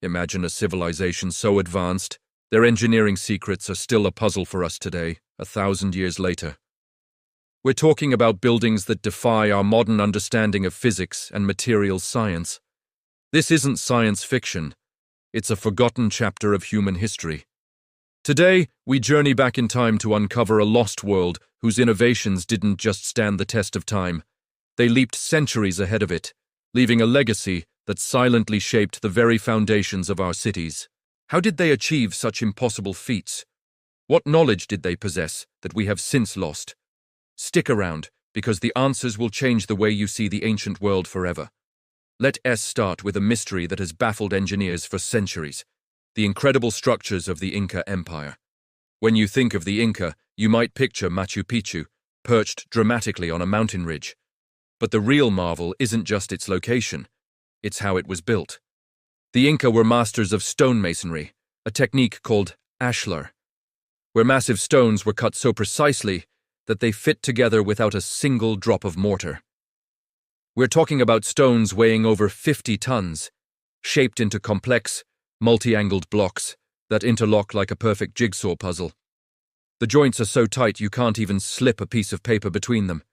Imagine a civilization so advanced, their engineering secrets are still a puzzle for us today, 1,000 years later. We're talking about buildings that defy our modern understanding of physics and materials science. This isn't science fiction. It's a forgotten chapter of human history. Today, we journey back in time to uncover a lost world whose innovations didn't just stand the test of time. They leaped centuries ahead of it, leaving a legacy that silently shaped the very foundations of our cities. How did they achieve such impossible feats? What knowledge did they possess that we have since lost? Stick around, because the answers will change the way you see the ancient world forever. Let us start with a mystery that has baffled engineers for centuries: the incredible structures of the Inca Empire. When you think of the Inca, you might picture Machu Picchu, perched dramatically on a mountain ridge. But the real marvel isn't just its location, it's how it was built. The Inca were masters of stonemasonry, a technique called ashlar, where massive stones were cut so precisely that they fit together without a single drop of mortar. We're talking about stones weighing over 50 tons, shaped into complex, multi-angled blocks that interlock like a perfect jigsaw puzzle. The joints are so tight you can't even slip a piece of paper between them.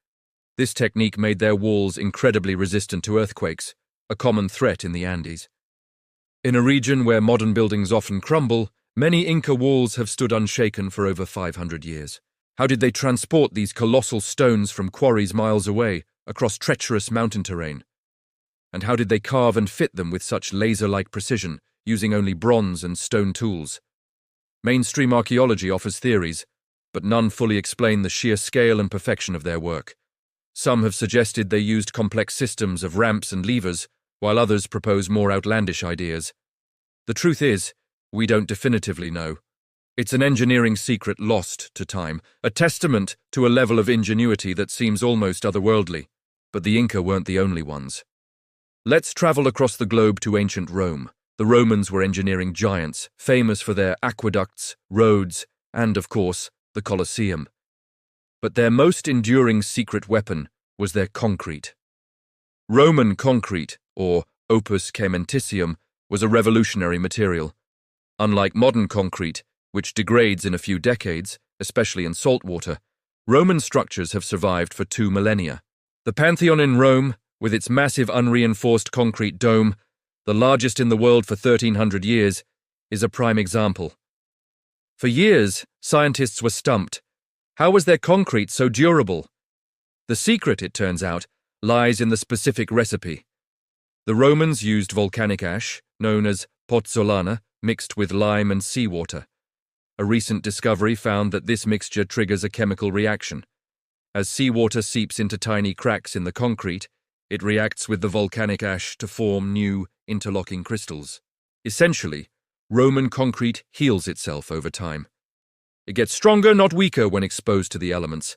This technique made their walls incredibly resistant to earthquakes, a common threat in the Andes. In a region where modern buildings often crumble, many Inca walls have stood unshaken for over 500 years. How did they transport these colossal stones from quarries miles away, across treacherous mountain terrain? And how did they carve and fit them with such laser-like precision, using only bronze and stone tools? Mainstream archaeology offers theories, but none fully explain the sheer scale and perfection of their work. Some have suggested they used complex systems of ramps and levers, while others propose more outlandish ideas. The truth is, we don't definitively know. It's an engineering secret lost to time, a testament to a level of ingenuity that seems almost otherworldly. But the Inca weren't the only ones. Let's travel across the globe to ancient Rome. The Romans were engineering giants, famous for their aqueducts, roads, and, of course, the Colosseum. But their most enduring secret weapon was their concrete. Roman concrete, or opus caementicium, was a revolutionary material. Unlike modern concrete, which degrades in a few decades, especially in salt water, Roman structures have survived for 2 millennia. The Pantheon in Rome, with its massive unreinforced concrete dome, the largest in the world for 1,300 years, is a prime example. For years, scientists were stumped. How was their concrete so durable? The secret, it turns out, lies in the specific recipe. The Romans used volcanic ash, known as pozzolana, mixed with lime and seawater. A recent discovery found that this mixture triggers a chemical reaction. As seawater seeps into tiny cracks in the concrete, it reacts with the volcanic ash to form new, interlocking crystals. Essentially, Roman concrete heals itself over time. It gets stronger, not weaker, when exposed to the elements.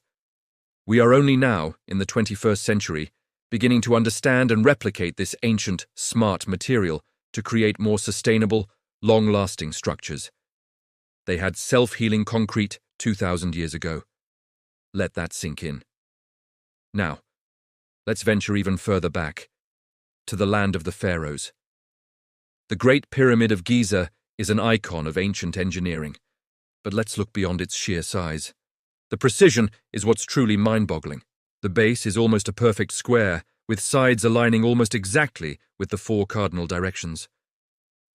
We are only now, in the 21st century, beginning to understand and replicate this ancient, smart material to create more sustainable, long-lasting structures. They had self-healing concrete 2,000 years ago. Let that sink in. Now, let's venture even further back, to the land of the pharaohs. The Great Pyramid of Giza is an icon of ancient engineering, but let's look beyond its sheer size. The precision is what's truly mind-boggling. The base is almost a perfect square, with sides aligning almost exactly with the 4 cardinal directions.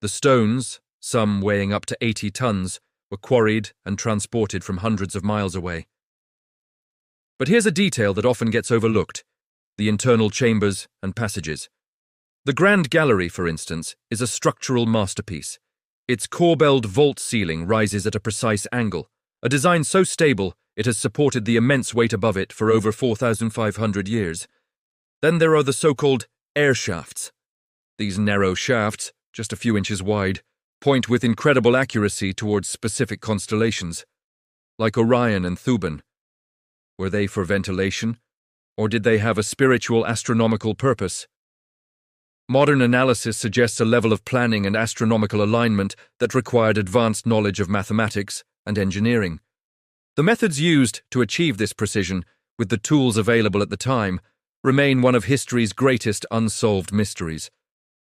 The stones, some weighing up to 80 tons, were quarried and transported from hundreds of miles away. But here's a detail that often gets overlooked: the internal chambers and passages. The Grand Gallery, for instance, is a structural masterpiece. Its corbelled vault ceiling rises at a precise angle, a design so stable it has supported the immense weight above it for over 4,500 years. Then there are the so-called air shafts. These narrow shafts, just a few inches wide, point with incredible accuracy towards specific constellations, like Orion and Thuban. Were they for ventilation, or did they have a spiritual astronomical purpose? Modern analysis suggests a level of planning and astronomical alignment that required advanced knowledge of mathematics and engineering. The methods used to achieve this precision, with the tools available at the time, remain one of history's greatest unsolved mysteries.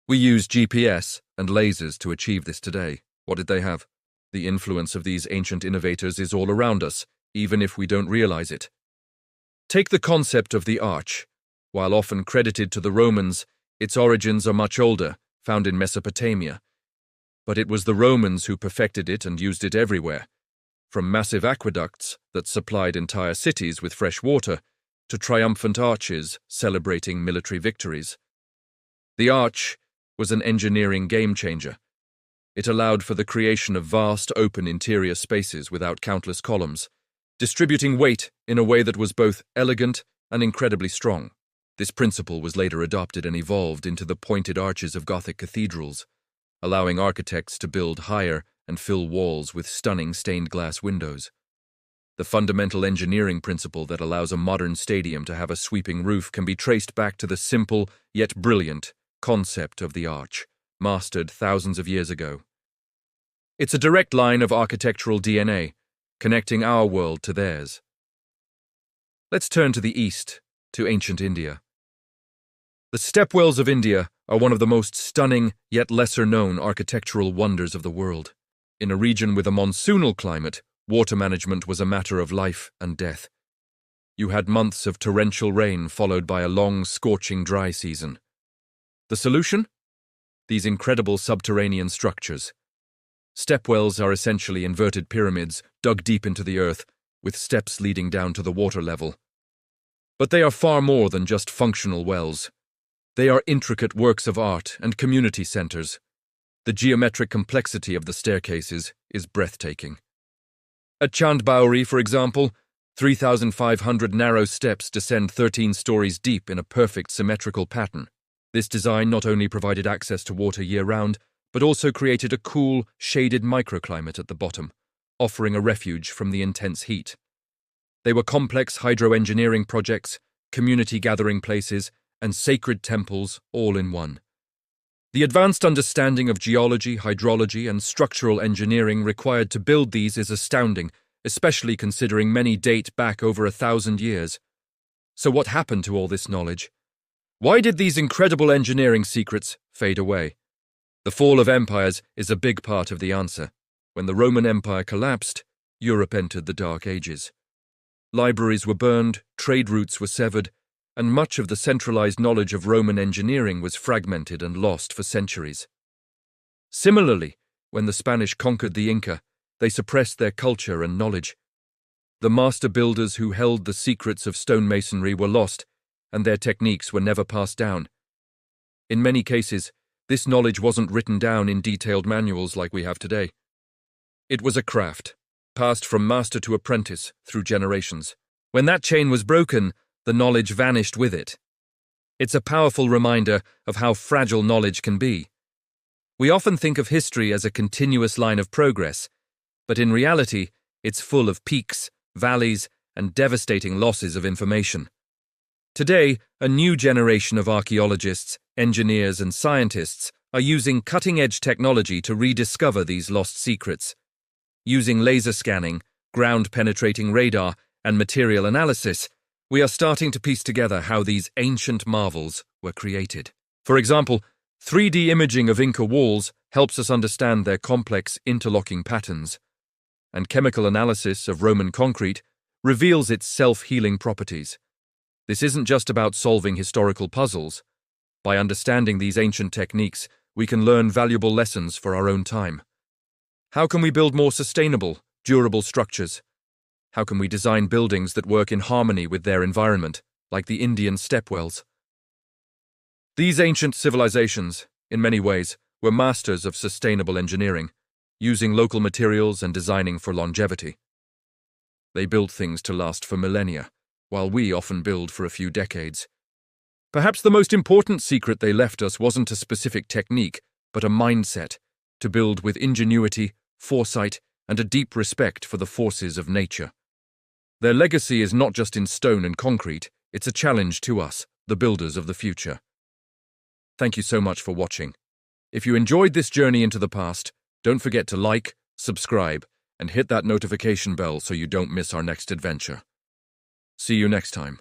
We use GPS and lasers to achieve this today. What did they have? The influence of these ancient innovators is all around us, even if we don't realize it. Take the concept of the arch. While often credited to the Romans, its origins are much older, found in Mesopotamia. But it was the Romans who perfected it and used it everywhere, from massive aqueducts that supplied entire cities with fresh water to triumphant arches celebrating military victories. The arch was an engineering game-changer. It allowed for the creation of vast open interior spaces without countless columns, distributing weight in a way that was both elegant and incredibly strong. This principle was later adopted and evolved into the pointed arches of Gothic cathedrals, allowing architects to build higher and fill walls with stunning stained glass windows. The fundamental engineering principle that allows a modern stadium to have a sweeping roof can be traced back to the simple yet brilliant concept of the arch, mastered thousands of years ago. It's a direct line of architectural DNA, connecting our world to theirs. Let's turn to the east, to ancient India. The stepwells of India are one of the most stunning yet lesser-known architectural wonders of the world. In a region with a monsoonal climate, water management was a matter of life and death. You had months of torrential rain followed by a long, scorching dry season. The solution? These incredible subterranean structures. Stepwells are essentially inverted pyramids dug deep into the earth, with steps leading down to the water level. But they are far more than just functional wells. They are intricate works of art and community centers. The geometric complexity of the staircases is breathtaking. At Chandbauri, for example, 3,500 narrow steps descend 13 stories deep in a perfect symmetrical pattern. This design not only provided access to water year-round, but also created a cool, shaded microclimate at the bottom, offering a refuge from the intense heat. They were complex hydroengineering projects, community gathering places, and sacred temples all in one. The advanced understanding of geology, hydrology, and structural engineering required to build these is astounding, especially considering many date back over 1,000 years. So what happened to all this knowledge? Why did these incredible engineering secrets fade away? The fall of empires is a big part of the answer. When the Roman Empire collapsed, Europe entered the Dark Ages. Libraries were burned, trade routes were severed, and much of the centralized knowledge of Roman engineering was fragmented and lost for centuries. Similarly, when the Spanish conquered the Inca, they suppressed their culture and knowledge. The master builders who held the secrets of stonemasonry were lost, and their techniques were never passed down. In many cases, this knowledge wasn't written down in detailed manuals like we have today. It was a craft, passed from master to apprentice through generations. When that chain was broken, the knowledge vanished with it. It's a powerful reminder of how fragile knowledge can be. We often think of history as a continuous line of progress, but in reality, it's full of peaks, valleys, and devastating losses of information. Today, a new generation of archaeologists, engineers, and scientists are using cutting-edge technology to rediscover these lost secrets. Using laser scanning, ground-penetrating radar, and material analysis, we are starting to piece together how these ancient marvels were created. For example, 3D imaging of Inca walls helps us understand their complex interlocking patterns, and chemical analysis of Roman concrete reveals its self-healing properties. This isn't just about solving historical puzzles. By understanding these ancient techniques, we can learn valuable lessons for our own time. How can we build more sustainable, durable structures? How can we design buildings that work in harmony with their environment, like the Indian stepwells? These ancient civilizations, in many ways, were masters of sustainable engineering, using local materials and designing for longevity. They built things to last for millennia, while we often build for a few decades. Perhaps the most important secret they left us wasn't a specific technique, but a mindset, to build with ingenuity, foresight, and a deep respect for the forces of nature. Their legacy is not just in stone and concrete, it's a challenge to us, the builders of the future. Thank you so much for watching. If you enjoyed this journey into the past, don't forget to like, subscribe, and hit that notification bell so you don't miss our next adventure. See you next time.